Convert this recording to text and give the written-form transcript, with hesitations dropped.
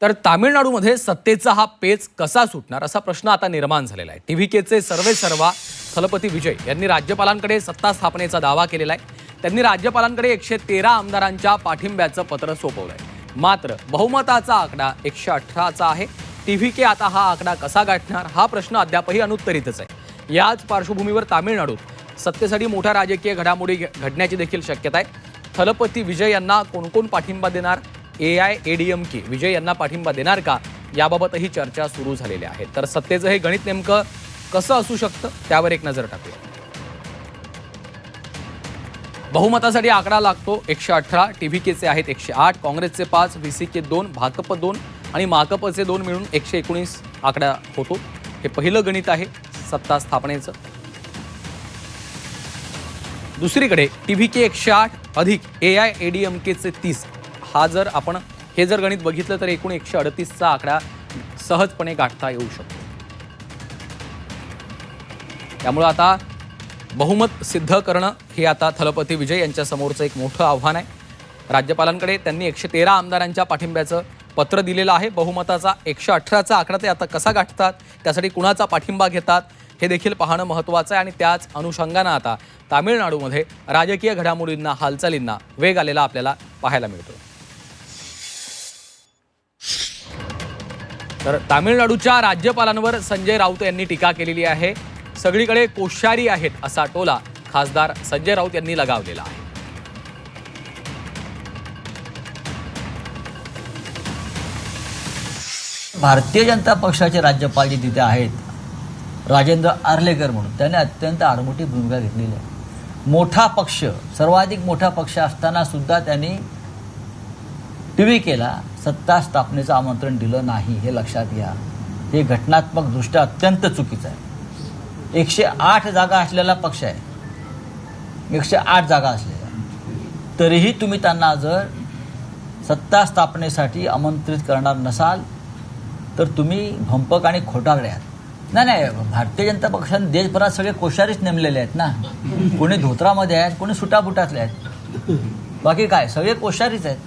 तर तामिळनाडूमध्ये सत्तेचा हा पेच कसा सुटणार असा प्रश्न आता निर्माण झालेला आहे। टीव्हीकेचे सर्वेसर्वा थलपती विजय यांनी राज्यपालांकडे सत्ता स्थापनेचा दावा केलेला आहे। त्यांनी राज्यपालांकडे 113 आमदारांच्या पाठिंब्याचं पत्र सोपवलंय। मात्र बहुमताचा आकडा 118चा आहे। टीव्हीके आता हा आकडा कसा गाठणार हा प्रश्न अद्यापही अनुत्तरितच आहे। याच पार्श्वभूमीवर तामिळनाडूत सत्तेसाठी मोठ्या राजकीय घडामोडी घडण्याची देखील शक्यता आहे। थलपती विजय यांना कोण पाठिंबा देणार? AIADMK विजय यांना पाठिंबा देणार का याबाबतही चर्चा सुरू झालेली आहे। तर सत्तेचं हे गणित नेमकं कसं असू शकतं त्यावर एक नजर टाकूया। बहुमतासाठी आकडा लागतो 118, टीव्हीकेचे आहेत 108, काँग्रेसचे 5, VCK 2, भाकप 2 आणि माकपचे 2 मिळून 119 आकडा होतो। हे पहिलं गणित आहे सत्ता स्थापनेचं। दुसरीकडे टीव्हीके 108 अधिक AIADMKचे 30, हा जर आपण हे जर गणित बघितलं तर एकूण 138चा आकडा सहजपणे गाठता येऊ शकतो। त्यामुळे आता बहुमत सिद्ध करणं हे आता थलपती विजय यांच्या समोरचं एक मोठं आव्हान आहे। राज्यपालांकडे त्यांनी 113 आमदारांच्या पाठिंब्याचं पत्र दिलेलं आहे। बहुमताचा 118चा आकडा ते आता कसा गाठतात, त्यासाठी कुणाचा पाठिंबा घेतात हे देखील पाहणं महत्त्वाचं आहे। आणि त्याच अनुषंगानं आता तामिळनाडूमध्ये राजकीय घडामोडींना हालचालींना वेग आलेला आपल्याला पाहायला मिळतो। तर तामिळनाडूच्या राज्यपालांवर संजय राऊत यांनी टीका केलेली आहे। सगळीकडे कोश्यारी आहेत असा टोला खासदार संजय राऊत यांनी लगावलेला आहे। भारतीय जनता पक्षाचे राज्यपाल जे तिथे आहेत, राजेंद्र आर्लेकर म्हणून, त्याने अत्यंत आडमोठी भूमिका घेतलेली आहे। मोठा पक्ष, सर्वाधिक मोठा पक्ष असताना सुद्धा त्यांनी टीव्हीकेला सत्ता स्थापनेचं आमंत्रण दिलं नाही, हे लक्षात घ्या। हे घटनात्मकदृष्ट्या अत्यंत चुकीचं आहे। 108 जागा असलेला पक्ष आहे, 108 जागा असलेला, तरीही तुम्ही त्यांना जर सत्ता स्थापनेसाठी आमंत्रित करणार नसाल तर तुम्ही भंपक आणि खोटारडे आहात। नाही, भारतीय जनता पक्षाने देशभरात सगळे कोश्यारीच नेमलेले आहेत ना। कोणी धोत्रामध्ये आहेत, कोणी सुटाबुटातले आहेत, बाकी काय सगळे कोश्यारीच आहेत।